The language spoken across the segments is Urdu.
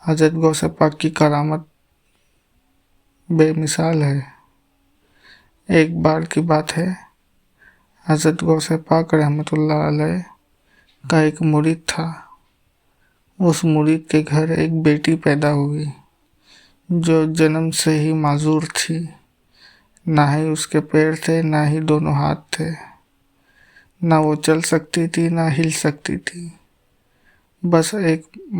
حضرت غوث پاک کی کرامت بے مثال ہے۔ ایک بار کی بات ہے، حضرت غوث پاک رحمۃ اللہ علیہ کا ایک مرید تھا۔ اس مرید کے گھر ایک بیٹی پیدا ہوئی جو جنم سے ہی معذور تھی۔ نہ ہی اس کے پیر تھے، نہ ہی دونوں ہاتھ تھے، نہ وہ چل سکتی تھی، نہ ہل سکتی تھی، بس ایک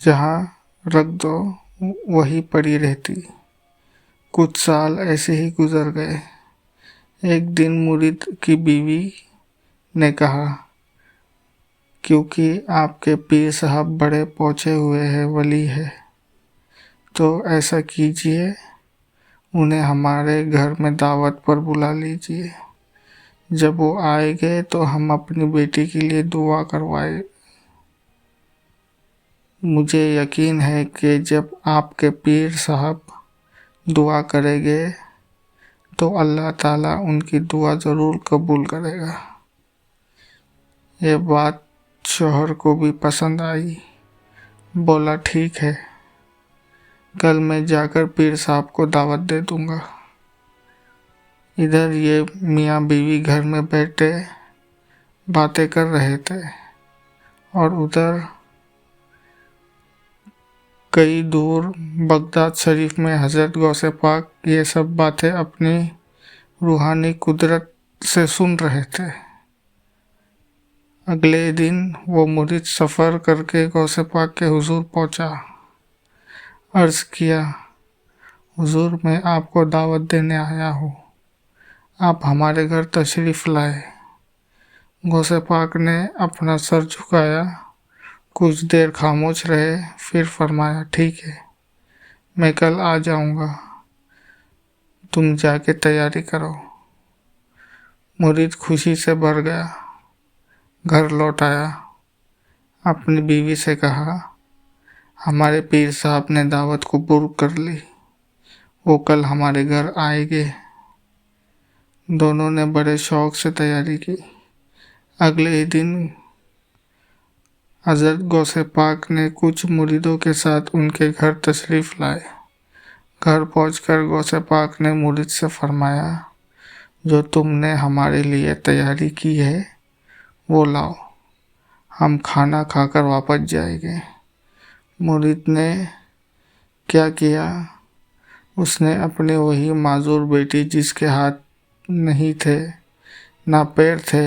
جہاں رکھ دو وہیں پڑی رہتی۔ کچھ سال ایسے ہی گزر گئے۔ ایک دن مرید کی بیوی نے کہا، کیونکہ آپ کے پیر صاحب بڑے پہنچے ہوئے ہیں، ولی ہے، تو ایسا کیجئے، انہیں ہمارے گھر میں دعوت پر بلا لیجئے۔ جب وہ آئیں گے تو ہم اپنی بیٹی کے لیے دعا کروائیں۔ مجھے یقین ہے کہ جب آپ کے پیر صاحب دعا کریں گے تو اللہ تعالیٰ ان کی دعا ضرور قبول کرے گا۔ یہ بات شوہر کو بھی پسند آئی۔ بولا، ٹھیک ہے، کل میں جا کر پیر صاحب کو دعوت دے دوں گا۔ ادھر یہ میاں بیوی گھر میں بیٹھے باتیں کر رہے تھے، اور ادھر کئی دور بغداد شریف میں حضرت غوث پاک یہ سب باتیں اپنی روحانی قدرت سے سن رہے تھے۔ اگلے دن وہ مرید سفر کر کے غوث پاک کے حضور پہنچا۔ عرض کیا، حضور، میں آپ کو دعوت دینے آیا ہوں، آپ ہمارے گھر تشریف لائے۔ غوث پاک نے اپنا سر جھکایا، کچھ دیر خاموش رہے، پھر فرمایا، ٹھیک ہے، میں کل آ جاؤں گا، تم جا کے تیاری کرو۔ مرید خوشی سے بھر گیا، گھر لوٹ آیا، اپنی بیوی سے کہا، ہمارے پیر صاحب نے دعوت قبول کر لی، وہ کل ہمارے گھر آئیں گے۔ دونوں نے بڑے شوق سے تیاری کی۔ اگلے ہی دن حضرت غوث پاک نے کچھ مریدوں کے ساتھ ان کے گھر تشریف لائے۔ گھر پہنچ کر غوث پاک نے مرید سے فرمایا، جو تم نے ہمارے لیے تیاری کی ہے وہ لاؤ، ہم کھانا کھا کر واپس جائیں گے۔ مرید نے کیا کیا، اس نے اپنی وہی معذور بیٹی، جس کے ہاتھ نہیں تھے نہ پیر تھے،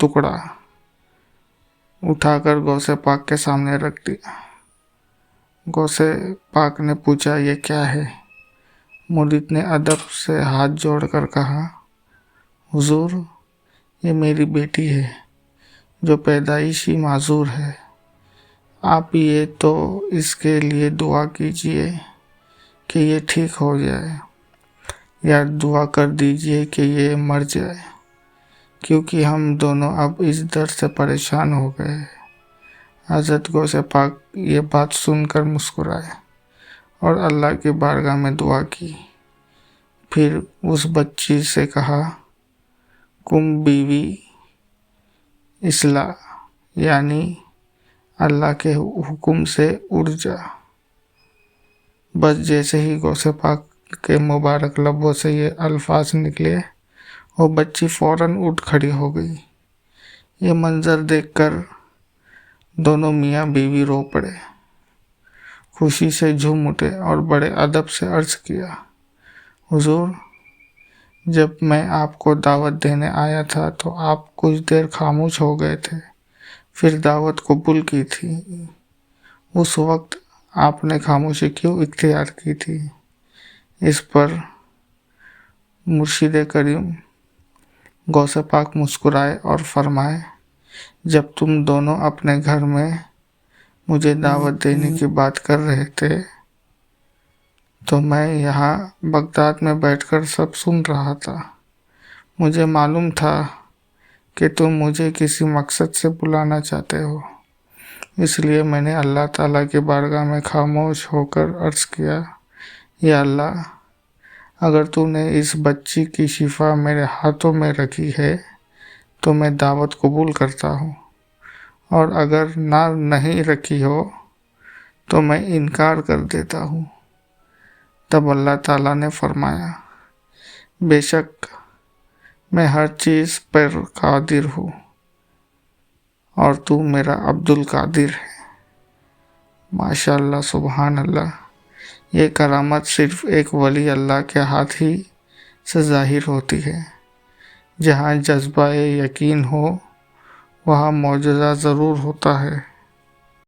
ٹکڑا، اٹھا کر غوث پاک کے سامنے رکھ دیا۔ غوث پاک نے پوچھا، یہ کیا ہے؟ مرید نے ادب سے ہاتھ جوڑ کر کہا، حضور، یہ میری بیٹی ہے جو پیدائشی معذور ہے، آپ یہ تو اس کے لیے دعا کیجئے کہ یہ ٹھیک ہو جائے، یا دعا کر دیجئے کہ یہ مر جائے، کیونکہ ہم دونوں اب اس درد سے پریشان ہو گئے ہیں۔ حضرت غوث پاک یہ بات سن کر مسکرائے اور اللہ کی بارگاہ میں دعا کی۔ پھر اس بچی سے کہا، کم بیوی اصلاح، یعنی اللہ کے حکم سے اڑ جا۔ بس جیسے ہی غوث پاک کے مبارک لبوں سے یہ الفاظ نکلے، وہ بچی فوراً اٹھ کھڑی ہو گئی۔ یہ منظر دیکھ کر دونوں میاں بیوی رو پڑے، خوشی سے جھوم اٹھے اور بڑے ادب سے عرض کیا، حضور، جب میں آپ کو دعوت دینے آیا تھا تو آپ کچھ دیر خاموش ہو گئے تھے، پھر دعوت قبول کی تھی، اس وقت آپ نے خاموشی کیوں اختیار کی تھی؟ اس پر مرشد کریم غوث پاک مسکرائے اور فرمائے، جب تم دونوں اپنے گھر میں مجھے دعوت دینے کی بات کر رہے تھے تو میں یہاں بغداد میں بیٹھ کر سب سن رہا تھا۔ مجھے معلوم تھا کہ تم مجھے کسی مقصد سے بلانا چاہتے ہو، اس لیے میں نے اللہ تعالیٰ کی بارگاہ میں خاموش ہو کر عرض کیا، یا اللہ، اگر تو نے اس بچی کی شفا میرے ہاتھوں میں رکھی ہے تو میں دعوت قبول کرتا ہوں۔ اور اگر نہ نہیں رکھی ہو تو میں انکار کر دیتا ہوں۔ تب اللہ تعالیٰ نے فرمایا، بے شک میں ہر چیز پر قادر ہوں اور تو میرا عبد القادر ہے۔ ماشاء اللہ، سبحان اللہ۔ یہ کرامت صرف ایک ولی اللہ کے ہاتھ ہی سے ظاہر ہوتی ہے۔ جہاں جذبہ یقین ہو وہاں معجزہ ضرور ہوتا ہے۔